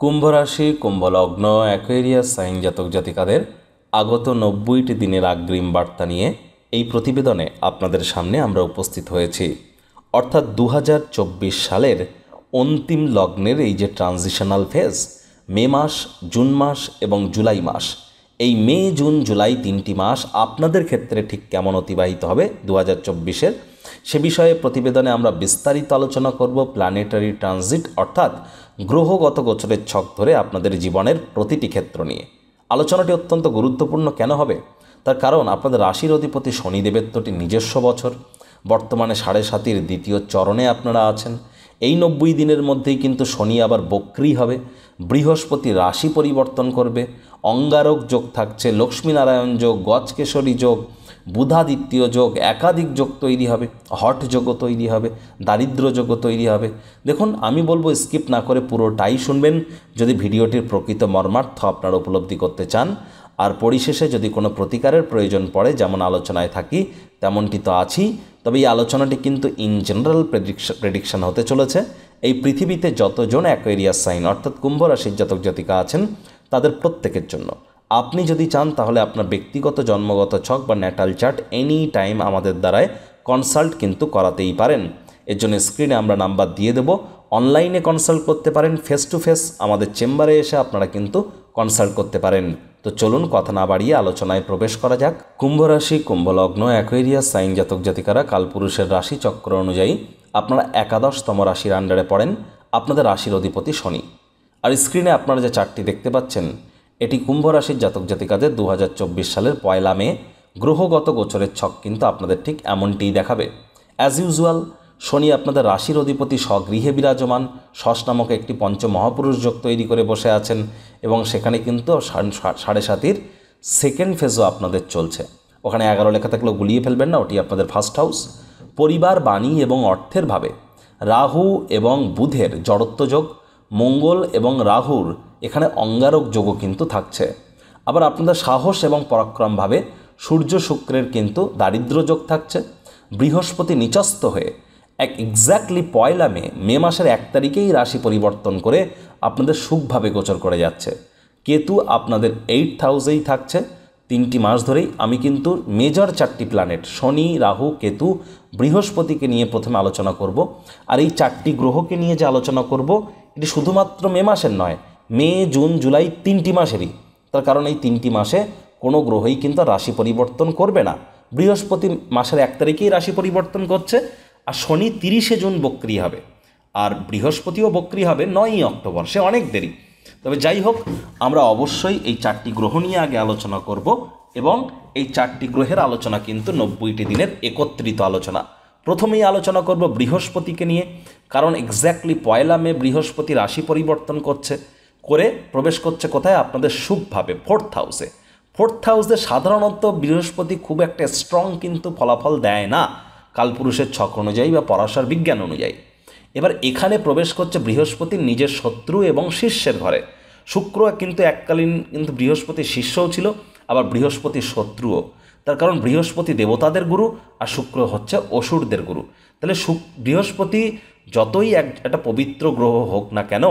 কুম্ভ রাশি, কুম্ভ লগ্ন, Aquarius sign জাতক জাতিকাদের আগত 90টি দিনের অগ্রিম বার্তা নিয়ে এই প্রতিবেদনে আপনাদের সামনে আমরা উপস্থিত হয়েছি। অর্থাৎ 2024 সালের অন্তিম লগ্নের এই যে ট্রানজিশনাল ফেজ, মে মাস, জুন মাস এবং জুলাই মাস, এই মে, জুন, জুলাই 3টি মাস আপনাদের ক্ষেত্রে ঠিক কেমন অতিবাহিত হবে 2024-এর, সে বিষয়ে প্রতিবেদনে আমরা বিস্তারিত আলোচনা করব। প্ল্যানেটারি ট্রানজিট অর্থাৎ গ্রহগত গোচরের ছক ধরে আপনাদের জীবনের প্রতিটি ক্ষেত্র নিয়ে আলোচনাটি অত্যন্ত গুরুত্বপূর্ণ কেন হবে, তার কারণ আপনাদের রাশির অধিপতি শনিদেবের তোটি নিজস্ব বছর, বর্তমানে 7.5-এর দ্বিতীয় চরণে আপনারা আছেন। এই 90 দিনের মধ্যেই কিন্তু শনি আবার বক্রী হবে, বৃহস্পতি রাশি পরিবর্তন করবে, অঙ্গারক যোগ থাকছে, লক্ষ্মীনারায়ণ যোগ, গজকেশরী যোগ, বুধাদিত্য যোগ, একাধিক যোগ তৈরি হবে, হট যোগও তৈরি হবে, দারিদ্র যোগও তৈরি হবে। দেখুন, আমি বলবো স্কিপ না করে পুরোটাই শুনবেন যদি ভিডিওটির প্রকৃত মর্মার্থ আপনারা উপলব্ধি করতে চান। আর পরিশেষে যদি কোনো প্রতিকারের প্রয়োজন পড়ে, যেমন আলোচনায় থাকি তেমনটি তো আছেই, তবে এই আলোচনাটি কিন্তু ইন জেনারেল প্রেডিকশন হতে চলেছে। এই পৃথিবীতে যতজন অ্যাকোয়ারিয়াস সাইন অর্থাৎ কুম্ভ রাশির জাতক জাতিকা আছেন তাদের প্রত্যেকের জন্য। আপনি যদি চান তাহলে আপনার ব্যক্তিগত জন্মগত ছক বা ন্যাটাল চার্ট এনি টাইম আমাদের দ্বারায় কনসাল্ট কিন্তু করাতেই পারেন। এর জন্য স্ক্রিনে আমরা নাম্বার দিয়ে দেব, অনলাইনে কনসাল্ট করতে পারেন, ফেস টু ফেস আমাদের চেম্বারে এসে আপনারা কিন্তু কনসাল্ট করতে পারেন। তো চলুন কথা না বাড়িয়ে আলোচনায় প্রবেশ করা যাক। কুম্ভ রাশি, কুম্ভ লগ্ন, অ্যাকোয়ারিয়াস সাইন জাতক জাতিকারা কালপুরুষের রাশি চক্র অনুযায়ী আপনারা 11তম রাশির আন্ডারে পড়েন। আপনাদের রাশির অধিপতি শনি। আর স্ক্রিনে আপনারা যে চার্টটি দেখতে পাচ্ছেন, এটি কুম্ভ রাশির জাতক জাতিকাদের 2024 সালের 1 মে গ্রহগত গোচরের ছক কিন্তু আপনাদের ঠিক এমনটিই দেখাবে। অ্যাজ ইউজুয়াল শনি আপনাদের রাশির অধিপতি স্বগৃহে বিরাজমান, শশ নামক একটি পঞ্চমহাপুরুষ যোগ তৈরি করে বসে আছেন এবং সেখানে কিন্তু 7.5-এর সেকেন্ড ফেজও আপনাদের চলছে। ওখানে 11 লেখা থাকলেও গুলিয়ে ফেলবেন না, ওটি আপনাদের ফার্স্ট হাউস। পরিবার, বাণী এবং অর্থের ভাবে রাহু এবং বুধের জড়ত্ব যোগ, মঙ্গল এবং রাহুর এখানে অঙ্গারক যোগও কিন্তু থাকছে। আবার আপনাদের সাহস এবং পরাক্রমভাবে সূর্য শুক্রের কিন্তু দারিদ্র যোগ থাকছে। বৃহস্পতি নিচস্থ হয়ে এক্স্যাক্টলি 1 মে মাসের 1 তারিখেই রাশি পরিবর্তন করে আপনাদের সুখভাবে গোচর করে যাচ্ছে। কেতু আপনাদের 8th হাউসেই থাকছে 3টি মাস ধরেই। আমি কিন্তু মেজর 4টি প্ল্যানেট শনি, রাহু, কেতু, বৃহস্পতিকে নিয়ে প্রথমে আলোচনা করব। আর এই 4টি গ্রহকে নিয়ে যে আলোচনা করব এটি শুধুমাত্র মে মাসের নয়, মে, জুন, জুলাই 3টি মাসেরই। তার কারণ এই 3টি মাসে কোনো গ্রহই কিন্তু রাশি পরিবর্তন করবে না। বৃহস্পতি মাসের 1 তারিখেই রাশি পরিবর্তন করছে, আর শনি 30শে জুন বক্রী হবে, আর বৃহস্পতিও বক্রী হবে 9ই অক্টোবর। সে অনেক দেরি। তবে যাই হোক, আমরা অবশ্যই এই 4টি গ্রহ নিয়ে আগে আলোচনা করব এবং এই 4টি গ্রহের আলোচনা কিন্তু 90টি দিনের একত্রিত আলোচনা। প্রথমেই আলোচনা করব বৃহস্পতিকে নিয়ে, কারণ এক্স্যাক্টলি 1 মে বৃহস্পতি রাশি পরিবর্তন করে প্রবেশ করছে কোথায়? আপনাদের সুখভাবে 4th হাউসে। 4th হাউসে সাধারণত বৃহস্পতি খুব একটা স্ট্রং কিন্তু ফলাফল দেয় না কালপুরুষের ছক অনুযায়ী বা পরাশর বিজ্ঞান অনুযায়ী। এবার এখানে প্রবেশ করছে বৃহস্পতির নিজের শত্রু এবং শিষ্যের ঘরে। শুক্র কিন্তু এককালীন কিন্তু বৃহস্পতির শিষ্যও ছিল, আবার বৃহস্পতির শত্রুও। তার কারণ বৃহস্পতি দেবতাদের গুরু আর শুক্র হচ্ছে অসুরদের গুরু। তাহলে বৃহস্পতি যতই একটা পবিত্র গ্রহ হোক না কেন,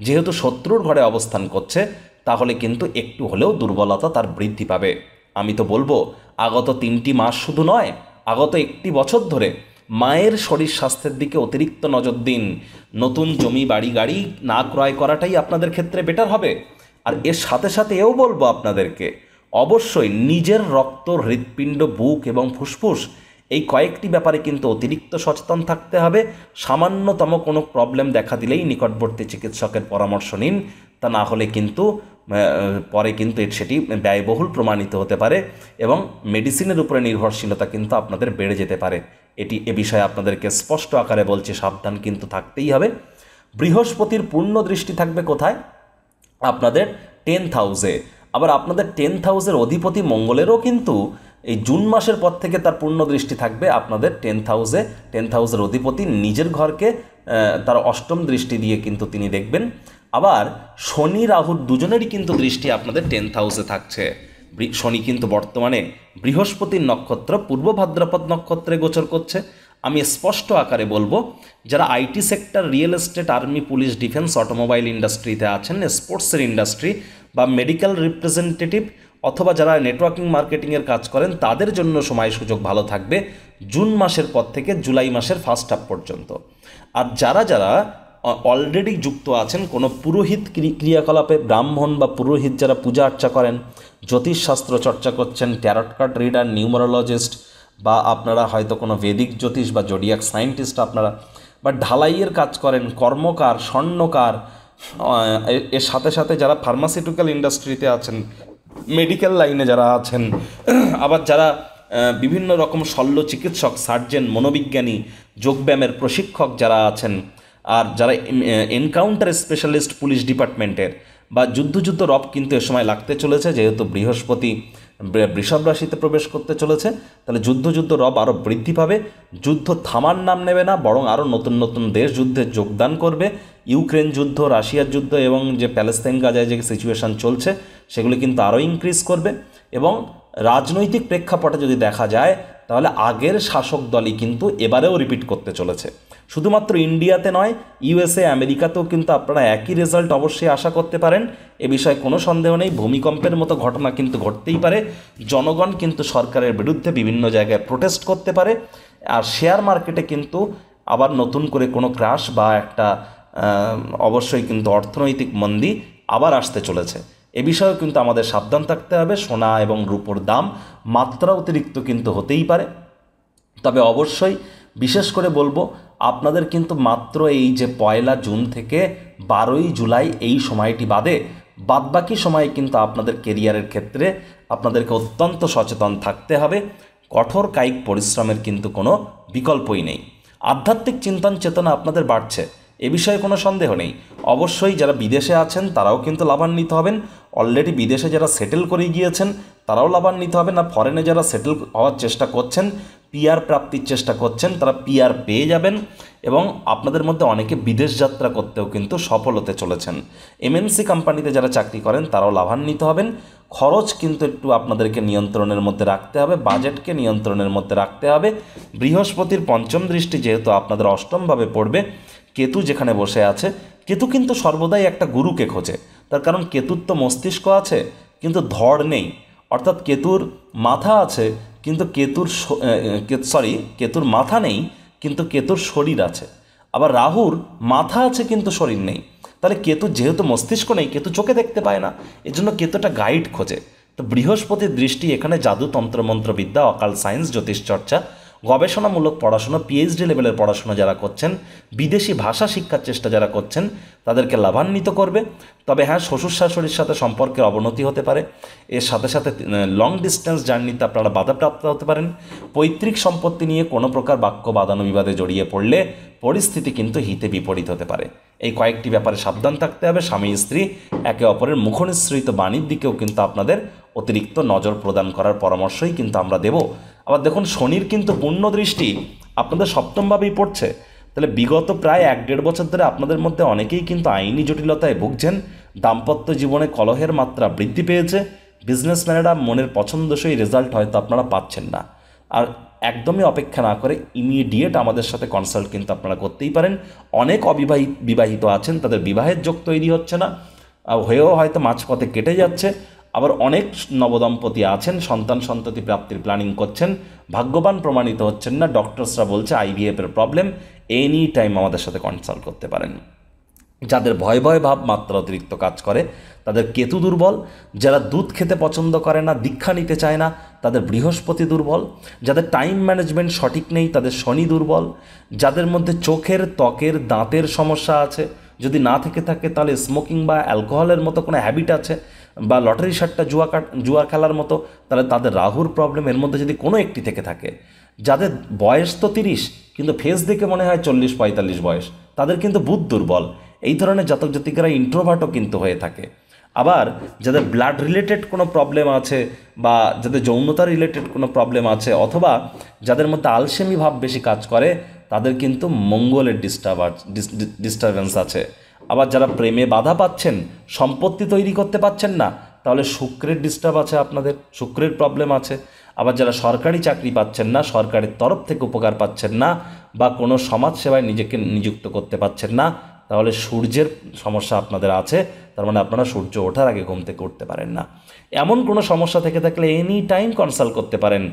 যেহেতু শত্রুর ঘরে অবস্থান করছে, তাহলে কিন্তু একটু হলেও দুর্বলতা তার বৃদ্ধি পাবে। আমি তো বলবো আগত 3টি মাস শুধু নয়, আগত 1টি বছর ধরে মায়ের শরীর স্বাস্থ্যের দিকে অতিরিক্ত নজর দিন। নতুন জমি, বাড়ি, গাড়ি না ক্রয় করাটাই আপনাদের ক্ষেত্রে বেটার হবে। আর এর সাথে সাথে এও বলবো আপনাদেরকে, অবশ্যই নিজের রক্ত, হৃৎপিণ্ড, বুক এবং ফুসফুস এই কয়েকটি ব্যাপারে কিন্তু অতিরিক্ত সচেতন থাকতে হবে। সামান্যতম কোনো প্রবলেম দেখা দিলেই নিকটবর্তী চিকিৎসকের পরামর্শ নিন, তা না হলে কিন্তু পরে কিন্তু সেটি ব্যয়বহুল প্রমাণিত হতে পারে এবং মেডিসিনের উপরে নির্ভরশীলতা কিন্তু আপনাদের বেড়ে যেতে পারে। এ বিষয়ে আপনাদেরকে স্পষ্ট আকারে বলছি, সাবধান কিন্তু থাকতেই হবে। বৃহস্পতির পূর্ণ দৃষ্টি থাকবে কোথায়? আপনাদের 10th হাউসে। আবার আপনাদের 10th হাউসের অধিপতি মঙ্গলেরও কিন্তু এই জুন মাসের পর থেকে তার পূর্ণ দৃষ্টি থাকবে আপনাদের 10th হাউসে। 10th হাউসের অধিপতি নিজের ঘরকে তার 8ম দৃষ্টি দিয়ে কিন্তু তিনি দেখবেন। আবার শনি, রাহুর দুজনেরই কিন্তু দৃষ্টি আপনাদের 10th হাউসে থাকছে। শনি কিন্তু বর্তমানে বৃহস্পতির নক্ষত্র পূর্ব ভাদ্রপদ নক্ষত্রে গোচর করছে। আমি স্পষ্ট আকারে বলবো, যারা IT sector, real estate, army, police, defence, automobile ইন্ডাস্ট্রিতে আছেন, স্পোর্টসের ইন্ডাস্ট্রি বা মেডিকেল রিপ্রেজেন্টেটিভ অথবা যারা নেটওয়ার্কিং মার্কেটিংয়ের কাজ করেন, তাদের জন্য সময় সুযোগ ভালো থাকবে জুন মাসের পর থেকে জুলাই মাসের ফার্স্ট হাফ পর্যন্ত। আর যারা যারা অলরেডি যুক্ত আছেন কোনো পুরোহিত ক্রিয়াকলাপে, ব্রাহ্মণ বা পুরোহিত যারা পূজা আর্চা করেন, জ্যোতিষশাস্ত্র চর্চা করছেন, ট্যারট কার্ড রিডার, নিউমারোলজিস্ট, বা আপনারা হয়তো কোনো বেদিক জ্যোতিষ বা জোডিয়াক সায়েন্টিস্ট আপনারা, বা ঢালাইয়ের কাজ করেন, কর্মকার, স্বর্ণকার, এর সাথে সাথে যারা ফার্মাসিউটিক্যাল ইন্ডাস্ট্রিতে আছেন, মেডিকেল লাইনে যারা আছেন, আবার যারা বিভিন্ন রকম শল্য চিকিৎসক, সার্জেন, মনোবিজ্ঞানী, যোগব্যায়ামের প্রশিক্ষক যারা আছেন, আর যারা এনকাউন্টার স্পেশালিস্ট পুলিশ ডিপার্টমেন্টের বা যুদ্ধ রব কিন্তু এ সময় লাগতে চলেছে, যেহেতু বৃহস্পতি বৃষভ রাশিতে প্রবেশ করতে চলেছে, তাহলে যুদ্ধ রব আরও বৃদ্ধি পাবে। যুদ্ধ থামার নাম নেবে না, বরং আরও নতুন নতুন দেশ যুদ্ধে যোগদান করবে। ইউক্রেন যুদ্ধ, রাশিয়ার যুদ্ধ এবং যে প্যালেস্তাইন গাজায় যে সিচুয়েশান চলছে সেগুলি কিন্তু আরও ইনক্রিজ করবে। এবং রাজনৈতিক প্রেক্ষাপটে যদি দেখা যায়, তাহলে আগের শাসক দলই কিন্তু এবারেও রিপিট করতে চলেছে। শুধুমাত্র ইন্ডিয়াতে নয়, ইউএসএ, আমেরিকাতেও কিন্তু আপনারা একই রেজাল্ট অবশ্যই আশা করতে পারেন, এ বিষয়ে কোনো সন্দেহ নেই। ভূমিকম্পের মতো ঘটনা কিন্তু ঘটতেই পারে, জনগণ কিন্তু সরকারের বিরুদ্ধে বিভিন্ন জায়গায় প্রোটেস্ট করতে পারে, আর শেয়ার মার্কেটে কিন্তু আবার নতুন করে কোনো ক্র্যাশ বা একটা অবশ্যই কিন্তু অর্থনৈতিক মন্দী আবার আসতে চলেছে। এ বিষয়েও কিন্তু আমাদের সাবধান থাকতে হবে। সোনা এবং রূপোর দাম মাত্রা অতিরিক্ত কিন্তু হতেই পারে, তবে অবশ্যই বিশেষ করে বলবো আপনাদের কিন্তু মাত্র এই যে 1 জুন থেকে 12 জুলাই এই সময়টি বাদে বাদবাকি সময় কিন্তু আপনাদের কেরিয়ারের ক্ষেত্রে আপনাদেরকে অত্যন্ত সচেতন থাকতে হবে। কঠোর কায়িক পরিশ্রমের কিন্তু কোনো বিকল্পই নেই। আধ্যাত্মিক চিন্তন চেতনা আপনাদের বাড়ছে, এ বিষয়ে কোনো সন্দেহ নেই। অবশ্যই যারা বিদেশে আছেন তারাও কিন্তু লাভান্বিত হবেন, অলরেডি বিদেশে যারা সেটেল করে গিয়েছেন তারাও লাভান্বিত হবেন, আর ফরেনে যারা সেটেল হওয়ার চেষ্টা করছেন, পিআর প্রাপ্তির চেষ্টা করছেন, তারা পিআর পেয়ে যাবেন। এবং আপনাদের মধ্যে অনেকে বিদেশ যাত্রা করতেও কিন্তু সফল হতে চলেছেন। এমএনসি কোম্পানিতে যারা চাকরি করেন তারাও লাভান্বিত হবেন। খরচ কিন্তু একটু আপনাদেরকে নিয়ন্ত্রণের মধ্যে রাখতে হবে, বাজেটকে নিয়ন্ত্রণের মধ্যে রাখতে হবে। বৃহস্পতির পঞ্চম দৃষ্টি যেহেতু আপনাদের অষ্টমভাবে পড়বে, কেতু যেখানে বসে আছে, কেতু কিন্তু সর্বদাই একটা গুরুকে খোঁজে। তার কারণ কেতুর তো মস্তিষ্ক আছে কিন্তু ধড় নেই, অর্থাৎ কেতুর মাথা আছে কিন্তু কেতুর মাথা নেই কিন্তু কেতুর শরীর আছে। আবার রাহুর মাথা আছে কিন্তু শরীর নেই। তাহলে কেতু যেহেতু মস্তিষ্ক নেই, কেতু চোখে দেখতে পায় না, এজন্য কেতুটা গাইড খোঁজে। তো বৃহস্পতির দৃষ্টি এখানে জাদু, তন্ত্রমন্ত্রবিদ্যা, অকাল সায়েন্স, জ্যোতিষচর্চা, গবেষণামূলক পড়াশোনা, পিএইচডি লেভেলের পড়াশোনা যারা করছেন, বিদেশি ভাষা শিক্ষার চেষ্টা যারা করছেন, তাদেরকে লাভান্বিত করবে। তবে হ্যাঁ, শ্বশুর শাশুড়ির সাথে সম্পর্কের অবনতি হতে পারে, এর সাথে সাথে লং ডিস্টেন্স জার্নিতে আপনারা বাধাপ্রাপ্ত হতে পারেন। পৈতৃক সম্পত্তি নিয়ে কোনো প্রকার বাক্য বাদানুবিবাদে জড়িয়ে পড়লে পরিস্থিতি কিন্তু হিতে বিপরীত হতে পারে। এই কয়েকটি ব্যাপারে সাবধান থাকতে হবে। স্বামী স্ত্রী একে অপরের মুখনিসৃত বাণীর দিকেও কিন্তু আপনাদের অতিরিক্ত নজর প্রদান করার পরামর্শই কিন্তু আমরা দেব। আবার দেখুন, শনির কিন্তু পূর্ণ দৃষ্টি আপনাদের সপ্তমভাবেই পড়ছে। তাহলে বিগত প্রায় 1-1.5 বছর ধরে আপনাদের মধ্যে অনেকেই কিন্তু আইনি জটিলতায় ভুগছেন, দাম্পত্য জীবনে কলহের মাত্রা বৃদ্ধি পেয়েছে, বিজনেসম্যানেরা মনের পছন্দসই রেজাল্ট হয়তো আপনারা পাচ্ছেন না। আর একদমই অপেক্ষা না করে ইমিডিয়েট আমাদের সাথে কনসাল্ট কিন্তু আপনারা করতেই পারেন। অনেক বিবাহিত আছেন, তাদের বিবাহের যোগ তৈরি হচ্ছে না, হয়েও হয়তো মাঝপথে কেটে যাচ্ছে। আবার অনেক নবদম্পতি আছেন, সন্ততি প্রাপ্তির প্ল্যানিং করছেন, ভাগ্যবান প্রমাণিত হচ্ছেন না। ডক্টরসরা বলছে আইভিএফের প্রবলেম, এনি টাইম আমাদের সাথে কনসাল্ট করতে পারেন। যাদের ভয় ভাব মাত্রা অতিরিক্ত কাজ করে তাদের কেতু দুর্বল। যারা দুধ খেতে পছন্দ করে না, দীক্ষা নিতে চায় না, তাদের বৃহস্পতি দুর্বল। যাদের টাইম ম্যানেজমেন্ট সঠিক নেই তাদের শনি দুর্বল। যাদের মধ্যে চোখের, ত্বকের, দাঁতের সমস্যা আছে, যদি না থেকে থাকে তাহলে স্মোকিং বা অ্যালকোহলের মতো কোনো হ্যাবিট আছে, বা লটারি সাট্টা জুয়া খেলার মতো, তাহলে তাদের রাহুর প্রবলেম এর মধ্যে যদি কোনো একটি থেকে থাকে। যাদের বয়স তো 30 কিন্তু ফেস দেখে মনে হয় 40-45 বয়স, তাদের কিন্তু বুধ দুর্বল। এই ধরনের জাতক জাতিকারা ইন্ট্রোভার্টও কিন্তু হয়ে থাকে। আবার যাদের ব্লাড রিলেটেড কোনো প্রবলেম আছে, বা যাদের যৌনতা রিলেটেড কোনো প্রবলেম আছে, অথবা যাদের মধ্যে আলসেমি ভাব বেশি কাজ করে, তাদের কিন্তু মঙ্গলের ডিস্টারবেন্স আছে। আবার যারা প্রেমে বাধা পাচ্ছেন, সম্পত্তি তৈরি করতে পাচ্ছেন না, তাহলে শুক্রের ডিস্টার্ব আছে, আপনাদের শুক্রের প্রবলেম আছে। আবার যারা সরকারি চাকরি পাচ্ছেন না, সরকারের তরফ থেকে উপকার পাচ্ছেন না, বা কোনো সমাজসেবায় নিজেকে নিযুক্ত করতে পারছেন না, তাহলে সূর্যের সমস্যা আপনাদের আছে। তার মানে আপনারা সূর্য ওঠার আগে ঘুম থেকে উঠতে পারেন না। এমন কোনো সমস্যা থেকে থাকলে এনি টাইম কনসাল্ট করতে পারেন।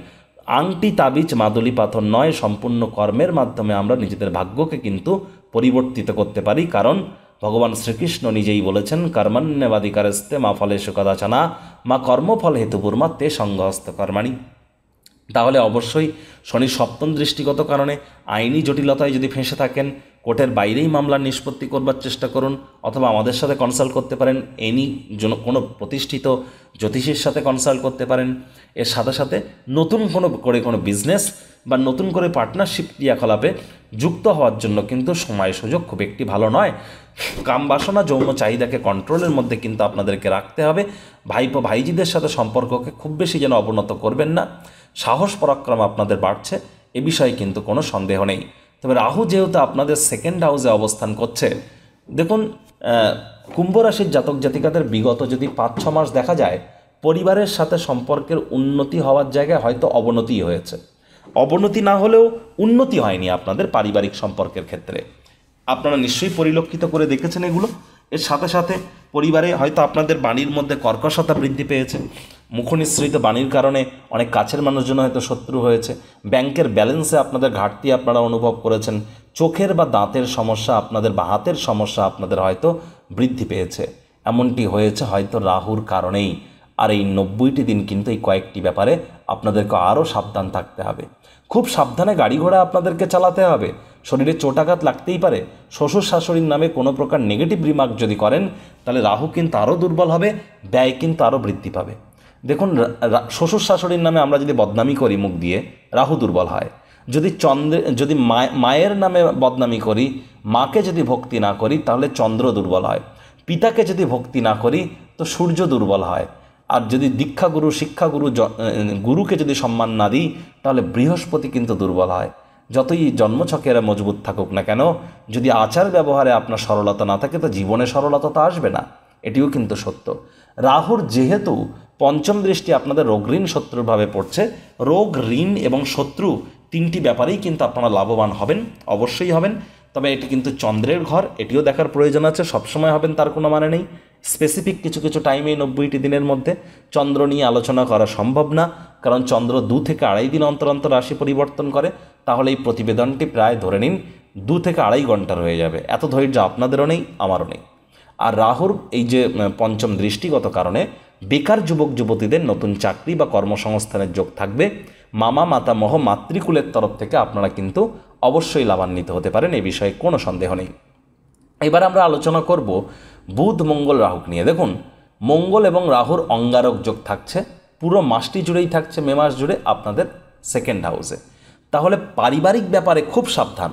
আংটি, তাবিজ, মাদুলি পাথর নয়, সম্পূর্ণ কর্মের মাধ্যমে আমরা নিজেদের ভাগ্যকে কিন্তু পরিবর্তিত করতে পারি। কারণ ভগবান শ্রীকৃষ্ণ নিজেই বলেছেন, কর্মণ্যবাধিকারস্তে মা ফলেষু কদাচনা মা কর্মফল হেতুপূর্মা তে সঙ্গহস্ত কর্মাণি। তাহলে অবশ্যই শনির সপ্তম দৃষ্টিগত কারণে আইনি জটিলতায় যদি ফেঁসে থাকেন, কোর্টের বাইরেই মামলার নিষ্পত্তি করবার চেষ্টা করুন, অথবা আমাদের সাথে কনসাল্ট করতে পারেন, কোনো প্রতিষ্ঠিত জ্যোতিষীর সাথে কনসাল্ট করতে পারেন। এর সাথে সাথে নতুন কোনো বিজনেস বা নতুন করে পার্টনারশিপ ক্রিয়াকলাপে যুক্ত হওয়ার জন্য কিন্তু সময় সুযোগ খুব একটি ভালো নয়। কাম বাসনা, যৌন চাহিদাকে কন্ট্রোলের মধ্যে কিন্তু আপনাদেরকে রাখতে হবে। ভাইপো ভাইজিদের সাথে সম্পর্ককে খুব বেশি যেন অবনত করবেন না। সাহস পরাক্রম আপনাদের বাড়ছে, এ বিষয়ে কিন্তু কোনো সন্দেহ নেই। তবে রাহু যেহেতু আপনাদের সেকেন্ড হাউসে অবস্থান করছে, দেখুন কুম্ভ রাশির জাতক জাতিকাদের বিগত যদি 5-6 মাস দেখা যায়, পরিবারের সাথে সম্পর্কের উন্নতি হওয়ার জায়গায় হয়তো অবনতি হয়েছে। অবনতি না হলেও উন্নতি হয়নি আপনাদের পারিবারিক সম্পর্কের ক্ষেত্রে। আপনারা নিশ্চয়ই পরিলক্ষিত করে দেখেছেন এগুলো। এর সাথে সাথে পরিবারে হয়তো আপনাদের বাণীর মধ্যে কর্কশতা বৃদ্ধি পেয়েছে। মুখনিসৃত বাণীর কারণে অনেক কাছের মানুষজন হয়তো শত্রু হয়েছে। ব্যাংকের ব্যালেন্সে আপনাদের ঘাটতি আপনারা অনুভব করেছেন। চোখের বা দাঁতের সমস্যা আপনাদের বা হাতের সমস্যা আপনাদের হয়তো বৃদ্ধি পেয়েছে। এমনটি হয়েছে হয়তো রাহুর কারণেই। আর এই 90টি দিন কিন্তু এই কয়েকটি ব্যাপারে আপনাদেরকে আরও সাবধান থাকতে হবে। খুব সাবধানে গাড়ি ঘোড়া আপনাদেরকে চালাতে হবে। শরীরে চোটাঘাত লাগতেই পারে। শ্বশুর শাশুড়ির নামে কোনো প্রকার নেগেটিভ রিমার্ক যদি করেন, তাহলে রাহু কিন্তু আরও দুর্বল হবে, ব্যয় কিন্তু আরও বৃদ্ধি পাবে। দেখুন, শ্বশুর শাশুড়ির নামে আমরা যদি বদনামি করি মুখ দিয়ে, রাহু দুর্বল হয়। যদি মায়ের নামে বদনামি করি, মাকে যদি ভক্তি না করি, তাহলে চন্দ্র দুর্বল হয়। পিতাকে যদি ভক্তি না করি, তো সূর্য দুর্বল হয়। আর যদি দীক্ষাগুরু, শিক্ষাগুরু, গুরুকে যদি সম্মান না দিই, তাহলে বৃহস্পতি কিন্তু দুর্বল হয়। যতই জন্মছকেরা মজবুত থাকুক না কেন, যদি আচার ব্যবহারে আপনার সরলতা না থাকে, তো জীবনে সরলতা তো আসবে না। এটিও কিন্তু সত্য। রাহুর যেহেতু পঞ্চম দৃষ্টি আপনাদের রোগ ঋণ শত্রুভাবে পড়ছে, রোগ ঋণ এবং শত্রু তিনটি ব্যাপারেই কিন্তু আপনারা লাভবান হবেন, অবশ্যই হবেন। তবে এটি কিন্তু চন্দ্রের ঘর, এটিও দেখার প্রয়োজন আছে। সবসময় হবেন তার কোনো মানে নেই। স্পেসিফিক কিছু কিছু টাইমে 90টি দিনের মধ্যে চন্দ্র নিয়ে আলোচনা করা সম্ভব না, কারণ চন্দ্র 2 থেকে 2.5 দিন অন্তর অন্তর রাশি পরিবর্তন করে। তাহলে এই প্রতিবেদনটি প্রায় ধরে নিন 2 থেকে 2.5 ঘন্টার হয়ে যাবে। এত ধৈর্য আপনাদেরও নেই, আমারও নেই। আর রাহুর এই যে পঞ্চম দৃষ্টিগত কারণে বেকার যুবক যুবতীদের নতুন চাকরি বা কর্মসংস্থানের যোগ থাকবে। মামা মাতামহ মাতৃকুলের তরফ থেকে আপনারা কিন্তু অবশ্যই লাভান্বিত হতে পারেন, এই বিষয়ে কোনো সন্দেহ নেই। এবার আমরা আলোচনা করব বুধ মঙ্গল রাহুক নিয়ে। দেখুন, মঙ্গল এবং রাহুর অঙ্গারক যোগ থাকছে, পুরো মাসটি জুড়েই থাকছে, মে মাস জুড়ে আপনাদের সেকেন্ড হাউসে। তাহলে পারিবারিক ব্যাপারে খুব সাবধান।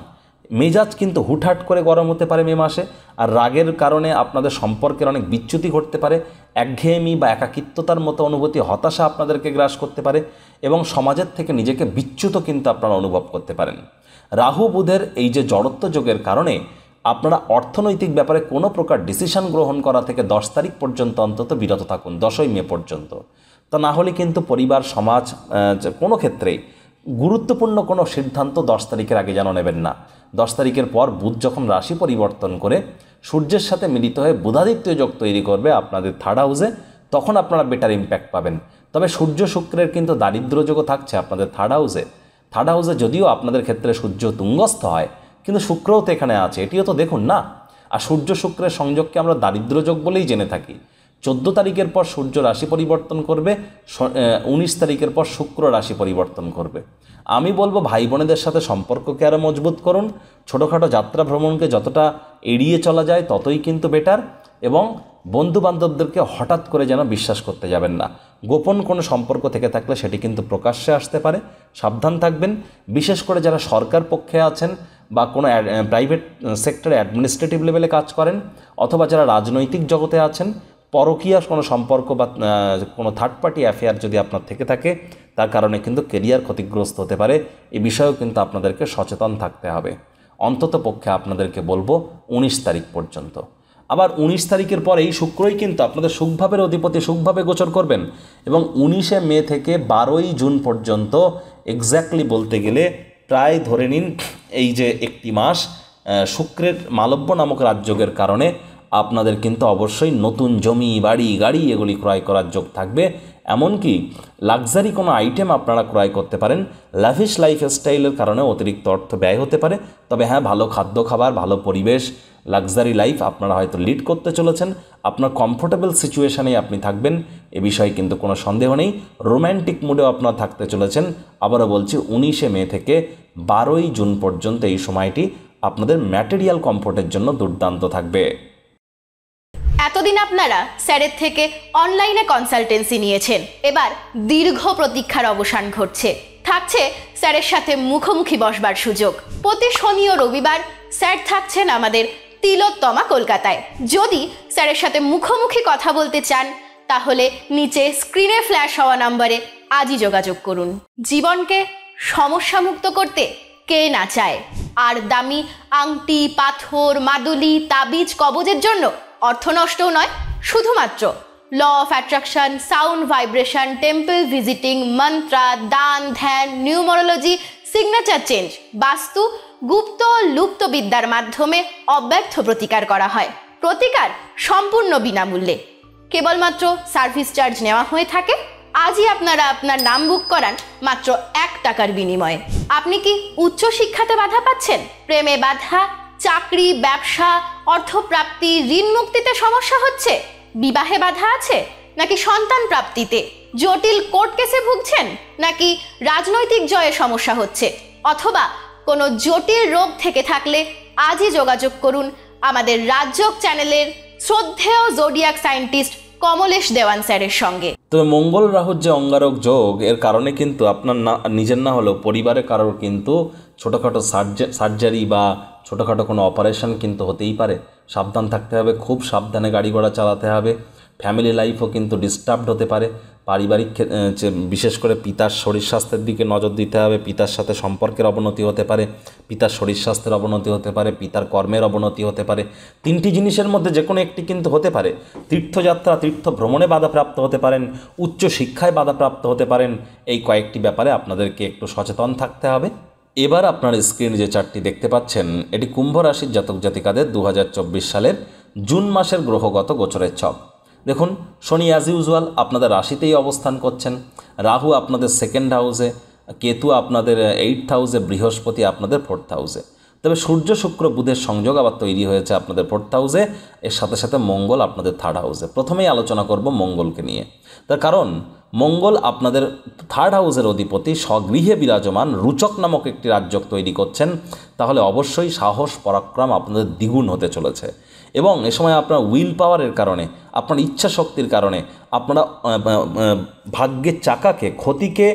মেজাজ কিন্তু হুটহাট করে গরম হতে পারে মে মাসে। আর রাগের কারণে আপনাদের সম্পর্কের অনেক বিচ্যুতি ঘটতে পারে। একঘেয়েমি বা একাকিত্বতার মতো অনুভূতি, হতাশা আপনাদেরকে গ্রাস করতে পারে এবং সমাজের থেকে নিজেকে বিচ্যুত কিন্তু আপনারা অনুভব করতে পারেন। রাহু বুধের এই যে জড়ত্ব যোগের কারণে আপনারা অর্থনৈতিক ব্যাপারে কোনো প্রকার ডিসিশন গ্রহণ করা থেকে 10 তারিখ পর্যন্ত অন্তত বিরত থাকুন, 10ই মে পর্যন্ত। তা না হলে কিন্তু পরিবার, সমাজ, কোনো ক্ষেত্রেই গুরুত্বপূর্ণ কোনো সিদ্ধান্ত 10 তারিখের আগে যেন নেবেন না। 10 তারিখের পর বুধ যখন রাশি পরিবর্তন করে সূর্যের সাথে মিলিত হয়ে বুধাদিত্য যোগ তৈরি করবে আপনাদের থার্ড হাউসে, তখন আপনারা বেটার ইম্প্যাক্ট পাবেন। তবে সূর্য শুক্রের কিন্তু দারিদ্র যোগও থাকছে আপনাদের থার্ড হাউসে। থার্ড হাউসে যদিও আপনাদের ক্ষেত্রে সূর্য তুঙ্গস্থ হয়, কিন্তু শুক্রও তো এখানে আছে, এটিও তো দেখুন না। আর সূর্য শুক্রের সংযোগকে আমরা দারিদ্র যোগ বলেই জেনে থাকি। 14 তারিখের পর সূর্য রাশি পরিবর্তন করবে, 19 তারিখের পর শুক্র রাশি পরিবর্তন করবে। আমি বলবো ভাই বোনেদের সাথে সম্পর্ককে আরও মজবুত করুন। ছোটোখাটো যাত্রা ভ্রমণকে যতটা এড়িয়ে চলা যায় ততই কিন্তু বেটার। এবং বন্ধুবান্ধবদেরকে হঠাৎ করে যেন বিশ্বাস করতে যাবেন না। গোপন কোনো সম্পর্ক থেকে থাকলে সেটি কিন্তু প্রকাশ্যে আসতে পারে, সাবধান থাকবেন। বিশেষ করে যারা সরকার পক্ষে আছেন বা কোনো প্রাইভেট সেক্টরে অ্যাডমিনিস্ট্রেটিভ লেভেলে কাজ করেন, অথবা যারা রাজনৈতিক জগতে আছেন, পরকীয়া কোনো সম্পর্ক বা কোনো থার্ড পার্টি অ্যাফেয়ার যদি আপনার থেকে থাকে, তার কারণে কিন্তু কেরিয়ার ক্ষতিগ্রস্ত হতে পারে। এই বিষয়েও কিন্তু আপনাদেরকে সচেতন থাকতে হবে। অন্তত পক্ষে আপনাদেরকে বলবো 19 তারিখ পর্যন্ত। আবার 19 তারিখের পর এই শুক্রই কিন্তু আপনাদের সুখভাবের অধিপতি সুখভাবে গোচর করবেন এবং 19শে মে থেকে 12ই জুন পর্যন্ত এক্স্যাক্টলি বলতে গেলে প্রায় ধরে নিন এই যে একটি মাস শুক্রের মালব্য নামক রাজযোগের কারণে আপনাদের কিন্তু অবশ্যই নতুন জমি বাড়ি গাড়ি এগুলি ক্রয় করার যোগ থাকবে। এমনকি লাক্সারি কোনো আইটেম আপনারা ক্রয় করতে পারেন। ল্যাভিশ লাইফস্টাইলের কারণে অতিরিক্ত অর্থ ব্যয় হতে পারে, তবে হ্যাঁ ভালো খাদ্য খাবার, ভালো পরিবেশ, লাক্সারি লাইফ আপনারা হয়তো লিড করতে চলেছেন। আপনার কমফোর্টেবল সিচুয়েশানেই আপনি থাকবেন, এ বিষয়ে কিন্তু কোনো সন্দেহ নেই। রোম্যান্টিক মুডেও আপনারা থাকতে চলেছেন। আবারও বলছি 19শে মে থেকে 12ই জুন পর্যন্ত এই সময়টি আপনাদের ম্যাটেরিয়াল কমফোর্টের জন্য দুর্দান্ত থাকবে। এতদিন আপনারা স্যারের থেকে অনলাইনে কনসালটেন্সি নিয়েছেন, এবার দীর্ঘ প্রতীক্ষার অবসান ঘটছে। থাকছে স্যারের সাথে মুখোমুখি বসবার সুযোগ। প্রতি শনি ও রবিবার স্যার থাকছেন আমাদের তিলোত্তমা কলকাতায়। যদি স্যারের সাথে মুখোমুখি কথা বলতে চান তাহলে নিচে স্ক্রিনে ফ্ল্যাশ হওয়া নম্বরে আজই যোগাযোগ করুন। জীবনকে সমস্যামুক্ত করতে কে না চায়? আর দামি আংটি, পাথর, মাদুলি, তাবিজ, কবজের জন্য অর্থ নষ্টও নয়, শুধুমাত্র law of attraction, sound vibration, temple visiting, mantra, দান, ধ্যান, নিউমারোলজি, সিগনেচার চেঞ্জ, বাস্তু, গুপ্ত লুপ্ত বিদ্যার মাধ্যমে অব্যর্থ প্রতিকার করা হয়। প্রতিকার সম্পূর্ণ বিনামূল্যে, কেবলমাত্র সার্ভিস চার্জ নেওয়া হয়ে থাকে। আজই আপনারা আপনার নাম বুক করান মাত্র 1 টাকার বিনিময়ে। আপনি কি উচ্চ শিক্ষাতে বাধা পাচ্ছেন? প্রেমে বাধা, চাকরি, ব্যবসা, অর্থপ্রাপ্তি, ঋণ মুক্তিতে সমস্যা হচ্ছে? বিবাহে বাধা আছে? নাকি সন্তান প্রাপ্তিতে? জটিল কোর্ট কেসে ভুগছেন? নাকি রাজনৈতিক জয়ে সমস্যা হচ্ছে? অথবা কোনো জটিল রোগ থেকে থাকলে আজই যোগাযোগ করুন আমাদের রাজযোগ চ্যানেলের শ্রদ্ধেয় জোডিয়াক সায়েন্টিস্ট কমলেশ দেওয়ান স্যারের সঙ্গে। তবে মঙ্গল রাহুর যে অঙ্গারক যোগ, এর কারণে কিন্তু আপনার না নিজের না হলেও পরিবারে কারোর কিন্তু ছোটোখাটো সার্জারি বা ছোটোখাটো কোনো অপারেশন কিন্তু হতেই পারে। সাবধান থাকতে হবে, খুব সাবধানে গাড়ি ঘোড়া চালাতে হবে। ফ্যামিলি লাইফও কিন্তু ডিস্টার্বড হতে পারে। পারিবারিক বিশেষ করে পিতার শরীর স্বাস্থ্যের দিকে নজর দিতে হবে। পিতার সাথে সম্পর্কের অবনতি হতে পারে, পিতার শরীর স্বাস্থ্যের অবনতি হতে পারে, পিতার কর্মের অবনতি হতে পারে। 3টি জিনিসের মধ্যে যে কোনো একটি কিন্তু হতে পারে। তীর্থযাত্রা, তীর্থ ভ্রমণে বাধাপ্রাপ্ত হতে পারেন, উচ্চ শিক্ষায় বাধাপ্রাপ্ত হতে পারেন। এই কয়েকটি ব্যাপারে আপনাদেরকে একটু সচেতন থাকতে হবে। এবার আপনার স্ক্রিনে যে চার্টটি দেখতে পাচ্ছেন, এটি কুম্ভ রাশির জাতক জাতিকাদের 2024 সালের জুন মাসের গ্রহগত গোচরের ছক। দেখুন, শনি অ্যাজ ইউজুয়াল আপনাদের রাশিতেই অবস্থান করছেন, রাহু আপনাদের 2nd হাউসে, কেতু আপনাদের 8th হাউসে, বৃহস্পতি আপনাদের 4th হাউসে। তবে সূর্য শুক্র বুধের সংযোগ আবার তৈরি হয়েছে আপনাদের 4th হাউসে, এর সাথে সাথে মঙ্গল আপনাদের 3rd হাউসে। প্রথমেই আলোচনা করব মঙ্গলকে নিয়ে। তার কারণ মঙ্গল আপনাদের 3rd হাউসের অধিপতি, স্বগৃহে বিরাজমান, রুচক নামক একটি রাজযোগ তৈরি করছেন। তাহলে অবশ্যই সাহস পরাক্রম আপনাদের দ্বিগুণ হতে চলেছে এবং এ সময় আপনার উইল পাওয়ারের কারণে, আপনার ইচ্ছা শক্তির কারণে আপনারা ভাগ্যের চাকাকে, ক্ষতিকে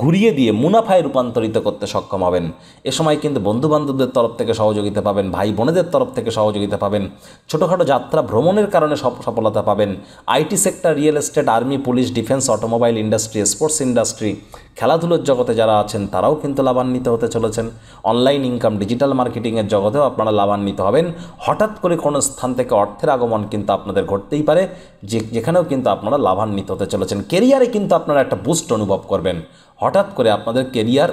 ঘুরিয়ে দিয়ে মুনাফায় রূপান্তরিত করতে সক্ষম হবেন। এ সময় কিন্তু বন্ধুবান্ধবদের তরফ থেকে সহযোগিতা পাবেন, ভাই বোনেদের তরফ থেকে সহযোগিতা পাবেন, ছোটোখাটো যাত্রা ভ্রমণের কারণে সফলতা পাবেন। IT sector, real estate, army, police, defence, automobile industry, sports industry, খেলাধুলোর জগতে যারা আছেন তারাও কিন্তু লাভান্বিত হতে চলেছেন। অনলাইন ইনকাম, ডিজিটাল মার্কেটিংয়ের জগতেও আপনারা লাভান্বিত হবেন। হঠাৎ করে কোনো স্থান থেকে অর্থের আগমন কিন্তু আপনাদের ঘটতেই পারে, যেখানেও কিন্তু আপনারা লাভান্বিত হতে চলেছেন। কেরিয়ারে কিন্তু আপনারা একটা বুস্ট অনুভব করবেন। হঠাৎ করে আপনাদের কেরিয়ার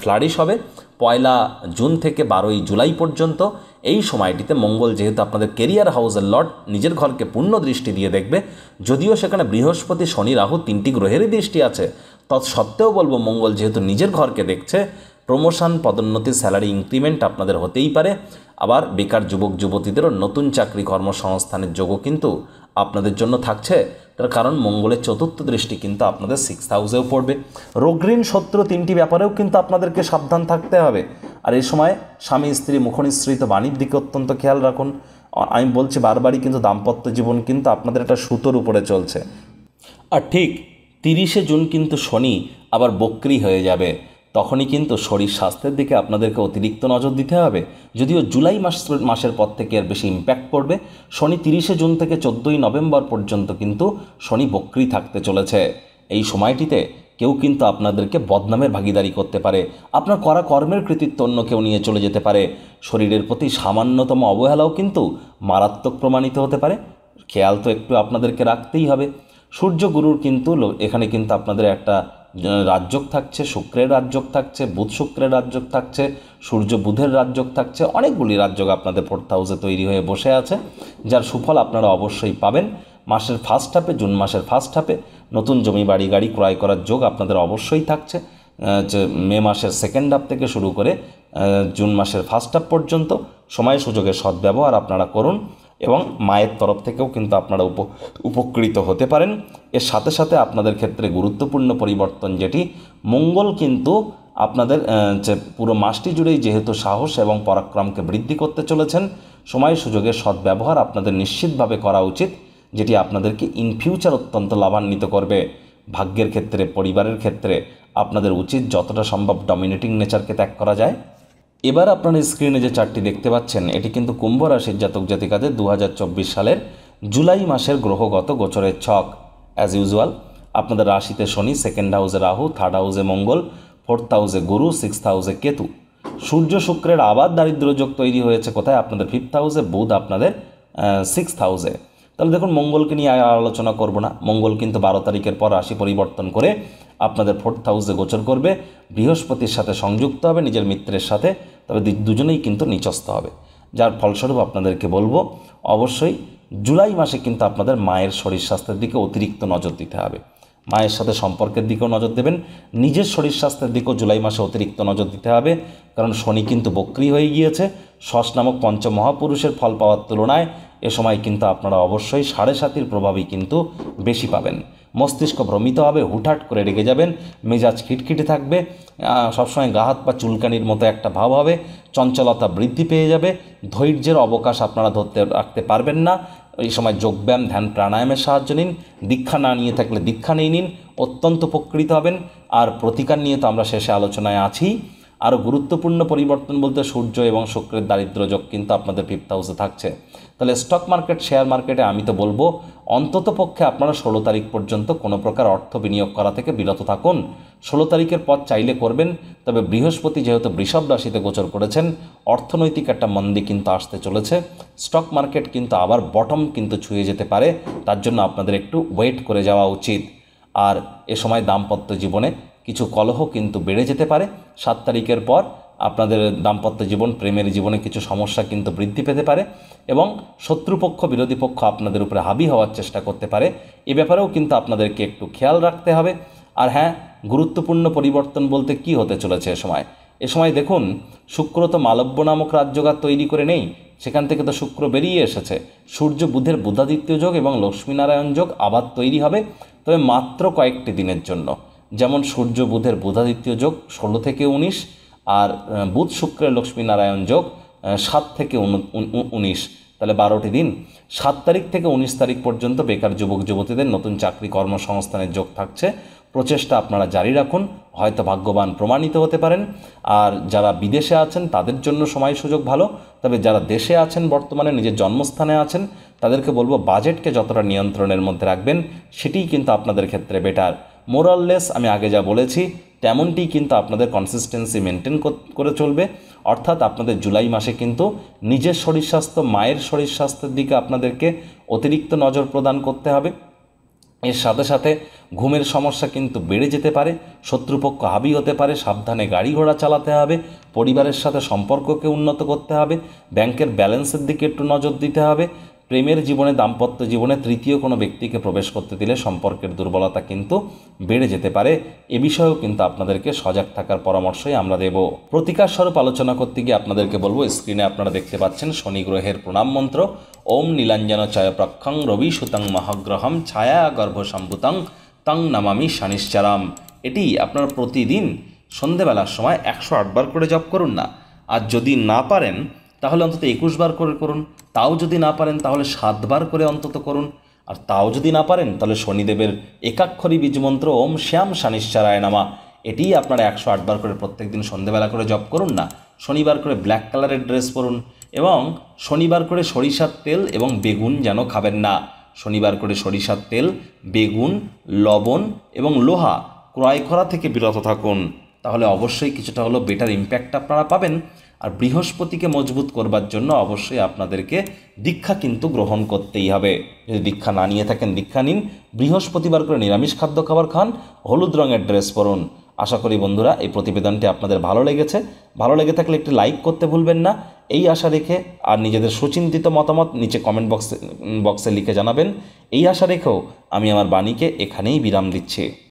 ফ্লারিশ হবে 1 জুন থেকে 12ই জুলাই পর্যন্ত। এই সময়টিতে মঙ্গল যেহেতু আপনাদের কেরিয়ার হাউসের লর্ড, নিজের ঘরকে পূর্ণ দৃষ্টি দিয়ে দেখবে। যদিও সেখানে বৃহস্পতি, শনি, রাহু 3টি গ্রহেরই দৃষ্টি আছে, তৎসত্ত্বেও বলবো মঙ্গল যেহেতু নিজের ঘরকে দেখছে, প্রমোশন, পদোন্নতি, স্যালারি ইনক্রিমেন্ট আপনাদের হতেই পারে। আবার বেকার যুবক যুবতীদেরও নতুন চাকরি কর্মসংস্থানের যোগও কিন্তু আপনাদের জন্য থাকছে। তার কারণ মঙ্গলের 4র্থ দৃষ্টি কিন্তু আপনাদের 6th হাউসেও পড়বে। রোগঋণ, শত্রু 3টি ব্যাপারেও কিন্তু আপনাদেরকে সাবধান থাকতে হবে। আর এই সময় স্বামী স্ত্রী মুখনিসৃত বাণীর দিকে অত্যন্ত খেয়াল রাখুন। আমি বলছি বারবারই, কিন্তু দাম্পত্য জীবন কিন্তু আপনাদের একটা সুতোর উপরে চলছে। আর ঠিক 30শে জুন কিন্তু শনি আবার বক্রী হয়ে যাবে। তখনই কিন্তু শরীর স্বাস্থ্যের দিকে আপনাদেরকে অতিরিক্ত নজর দিতে হবে। যদিও জুলাই মাসের পর থেকে এর বেশি ইম্প্যাক্ট পড়বে। শনি 30শে জুন থেকে 14ই নভেম্বর পর্যন্ত কিন্তু শনি বক্রী থাকতে চলেছে। এই সময়টিতে কেউ কিন্তু আপনাদেরকে বদনামের ভাগিদারি করতে পারে, আপনার করা কর্মের কৃতিত্ব অন্য কেউ নিয়ে চলে যেতে পারে, শরীরের প্রতি সামান্যতম অবহেলাও কিন্তু মারাত্মক প্রমাণিত হতে পারে। খেয়াল তো একটু আপনাদেরকে রাখতেই হবে। সূর্য গুরুর কিন্তু এখানে কিন্তু আপনাদের একটা রাজযোগ থাকছে, শুক্রের রাজযোগ থাকছে, বুধ শুক্রের রাজযোগ থাকছে, সূর্য বুধের রাজযোগ থাকছে, অনেকগুলি রাজযোগ আপনাদের 4th হাউসে তৈরি হয়ে বসে আছে, যার সুফল আপনারা অবশ্যই পাবেন। মাসের ফার্স্ট হাফে, জুন মাসের ফার্স্ট হাফে নতুন জমি বাড়ি গাড়ি ক্রয় করার যোগ আপনাদের অবশ্যই থাকছে। যে মে মাসের সেকেন্ড হাফ থেকে শুরু করে জুন মাসের ফার্স্ট হাফ পর্যন্ত সময় সুযোগের সদ্ব্যবহার আপনারা করুন এবং মায়ের তরফ থেকেও কিন্তু আপনারা উপকৃত হতে পারেন। এর সাথে সাথে আপনাদের ক্ষেত্রে গুরুত্বপূর্ণ পরিবর্তন যেটি, মঙ্গল কিন্তু আপনাদের যে পুরো মাসটি জুড়েই যেহেতু সাহস এবং পরাক্রমকে বৃদ্ধি করতে চলেছেন, সময় সুযোগের সদ্ব্যবহার আপনাদের নিশ্চিতভাবে করা উচিত, যেটি আপনাদেরকে ইন ফিউচার অত্যন্ত লাভান্বিত করবে। ভাগ্যের ক্ষেত্রে, পরিবারের ক্ষেত্রে আপনাদের উচিত যতটা সম্ভব ডমিনেটিং নেচারকে ত্যাগ করা যায়। এবার আপনারা স্ক্রিনে যে চার্টটি দেখতে পাচ্ছেন, এটি কিন্তু কুম্ভ রাশির জাতক জাতিকাদের 2024 সালের জুলাই মাসের গ্রহগত গোচরের ছক। অ্যাজ ইউজুয়াল আপনাদের রাশিতে শনি, সেকেন্ড হাউসে রাহু, থার্ড হাউসে মঙ্গল, 4th হাউসে গুরু, 6th হাউসে কেতু। সূর্য শুক্রের আবার দারিদ্র্য যোগ তৈরি হয়েছে কোথায়? আপনাদের 5th হাউসে, বুধ আপনাদের 6th হাউসে। তাহলে দেখুন, মঙ্গলকে নিয়ে আলোচনা করব না। মঙ্গল কিন্তু 12 তারিখের পর রাশি পরিবর্তন করে আপনাদের 4th হাউসে গোচর করবে, বৃহস্পতির সাথে সংযুক্ত হবে, নিজের মিত্রের সাথে, তবে দুজনেই কিন্তু নিচস্থ হবে, যার ফলস্বরূপ আপনাদেরকে বলবো অবশ্যই জুলাই মাসে কিন্তু আপনাদের মায়ের শরীর স্বাস্থ্যের দিকে অতিরিক্ত নজর দিতে হবে। মায়ের সাথে সম্পর্কের দিকেও নজর দেবেন, নিজের শরীর স্বাস্থ্যের দিকেও জুলাই মাসে অতিরিক্ত নজর দিতে হবে, কারণ শনি কিন্তু বক্রী হয়ে গিয়েছে। শশ নামক পঞ্চমহাপুরুষের ফল পাওয়ার তুলনায় এ সময় কিন্তু আপনারা অবশ্যই 7.5 প্রভাবই কিন্তু বেশি পাবেন। মস্তিষ্ক ভ্রমিত হবে, হুটহাট করে রেগে যাবেন, মেজাজ খিটখিটে থাকবে, সবসময় গা হাত পা চুলকানির মতো একটা ভাব হবে, চঞ্চলতা বৃদ্ধি পেয়ে যাবে, ধৈর্যের অবকাশ আপনারা রাখতে পারবেন না। এই সময় যোগব্যায়াম, ধ্যান, প্রাণায়ামের সাহায্য নিন। দীক্ষা না নিয়ে থাকলে দীক্ষা নিয়ে নিন, অত্যন্ত উপকৃত হবেন। আর প্রতিকার নিয়ে তো আমরা শেষে আলোচনায় আছি। আরও গুরুত্বপূর্ণ পরিবর্তন বলতে সূর্য এবং শুক্রের দারিদ্র্য যোগ কিন্তু আপনাদের 5th হাউসে থাকছে। তাহলে স্টক মার্কেট, শেয়ার মার্কেটে আমি তো বলবো অন্তত পক্ষে আপনারা 16 তারিখ পর্যন্ত কোনো প্রকার অর্থ বিনিয়োগ করা থেকে বিরত থাকুন। 16 তারিখের পর চাইলে করবেন, তবে বৃহস্পতি যেহেতু বৃষভ রাশিতে গোচর করেছেন, অর্থনৈতিক একটা মন্দী কিন্তু আসতে চলেছে। স্টক মার্কেট কিন্তু আবার বটম কিন্তু ছুঁয়ে যেতে পারে, তার জন্য আপনাদের একটু ওয়েট করে যাওয়া উচিত। আর এ সময় দাম্পত্য জীবনে কিছু কলহ কিন্তু বেড়ে যেতে পারে। 7 তারিখের পর আপনাদের দাম্পত্য জীবন, প্রেমের জীবনে কিছু সমস্যা কিন্তু বৃদ্ধি পেতে পারে এবং শত্রুপক্ষ, বিরোধী পক্ষ আপনাদের উপরে হাবি হওয়ার চেষ্টা করতে পারে। এ ব্যাপারেও কিন্তু আপনাদেরকে একটু খেয়াল রাখতে হবে। আর হ্যাঁ, গুরুত্বপূর্ণ পরিবর্তন বলতে কি হতে চলেছে এ সময় দেখুন, শুক্র তো মালব্য নামক রাজযোগ তৈরি করে নেই, সেখান থেকে তো শুক্র বেরিয়ে এসেছে। সূর্য বুধের বুধাদিত্য যোগ এবং লক্ষ্মীনারায়ণ যোগ আবার তৈরি হবে, তবে মাত্র কয়েকটি দিনের জন্য। যেমন সূর্য বুধের বুধাদিত্য যোগ 16 থেকে 19, আর বুধ শুক্রের লক্ষ্মীনারায়ণ যোগ 7 থেকে 19, তাহলে 12টি দিন। 7 তারিখ থেকে 19 তারিখ পর্যন্ত বেকার যুবক যুবতীদের নতুন চাকরি কর্মসংস্থানের যোগ থাকছে। প্রচেষ্টা আপনারা জারি রাখুন, হয়তো ভাগ্যবান প্রমাণিত হতে পারেন। আর যারা বিদেশে আছেন তাদের জন্য সময় সুযোগ ভালো, তবে যারা দেশে আছেন, বর্তমানে নিজের জন্মস্থানে আছেন, তাদেরকে বলবো বাজেটকে যতটা নিয়ন্ত্রণের মধ্যে রাখবেন সেটিই কিন্তু আপনাদের ক্ষেত্রে বেটার। মোরাললেস আমি আগে যা বলেছি তেমনটি কিন্তু আপনাদের কনসিস্টেন্সি মেনটেন করে চলবে। অর্থাৎ আপনাদের জুলাই মাসে কিন্তু নিজের শরীর স্বাস্থ্য, মায়ের শরীর স্বাস্থ্যের দিকে আপনাদেরকে অতিরিক্ত নজর প্রদান করতে হবে। এর সাথে সাথে ঘুমের সমস্যা কিন্তু বেড়ে যেতে পারে, শত্রুপক্ষ হাবি হতে পারে, সাবধানে গাড়ি ঘোড়া চালাতে হবে, পরিবারের সাথে সম্পর্ককে উন্নত করতে হবে, ব্যাংকের ব্যালেন্সের দিকে একটু নজর দিতে হবে। প্রেমের জীবনে, দাম্পত্য জীবনে তৃতীয় কোনো ব্যক্তিকে প্রবেশ করতে দিলে সম্পর্কের দুর্বলতা কিন্তু বেড়ে যেতে পারে। এ বিষয়েও কিন্তু আপনাদেরকে সজাগ থাকার পরামর্শই আমরা দেব। প্রতিকার স্বরূপ আলোচনা করতে গিয়ে আপনাদেরকে বলবো, স্ক্রিনে আপনারা দেখতে পাচ্ছেন শনি গ্রহের প্রণাম মন্ত্র, ওম নীলাঞ্জন চয় প্রক্ষং রবি সুতং মহাগ্রহম ছায়া গর্ভ সম্ভুতং তং নামামি শনিশ্চরাম। এটি আপনারা প্রতিদিন সন্ধেবেলার সময় 108 বার করে জপ করুন না। আর যদি না পারেন তাহলে অন্তত 21 বার করে করুন। তাও যদি না পারেন তাহলে 7 বার করে অন্তত করুন। আর তাও যদি না পারেন তাহলে শনিদেবের একাক্ষরী বীজমন্ত্র ওম শ্যাম শনিশ্চরায় নামা, এটিই আপনারা 108 বার করে প্রত্যেক দিন সন্ধেবেলা করে জপ করুন না। শনিবার করে ব্ল্যাক কালারের ড্রেস পরুন এবং শনিবার করে সরিষার তেল এবং বেগুন যেন খাবেন না। শনিবার করে সরিষার তেল, বেগুন, লবণ এবং লোহা ক্রয় করা থেকে বিরত থাকুন, তাহলে অবশ্যই কিছুটা হলেও বেটার ইম্প্যাক্ট আপনারা পাবেন। আর বৃহস্পতিকে মজবুত করবার জন্য অবশ্যই আপনাদেরকে দীক্ষা কিন্তু গ্রহণ করতেই হবে। যদি দীক্ষা না নিয়ে থাকেন দীক্ষা নিন, বৃহস্পতিবার করে নিরামিষ খাদ্য খাবার খান, হলুদ রঙের ড্রেস পরুন। আশা করি বন্ধুরা এই প্রতিবেদনটি আপনাদের ভালো লেগেছে। ভালো লেগে থাকলে একটি লাইক করতে ভুলবেন না, এই আশা রেখে। আর নিজেদের সুচিন্তিত মতামত নিচে কমেন্ট বক্সে লিখে জানাবেন, এই আশা রেখেও আমি আমার বাণীকে এখানেই বিরাম দিচ্ছি।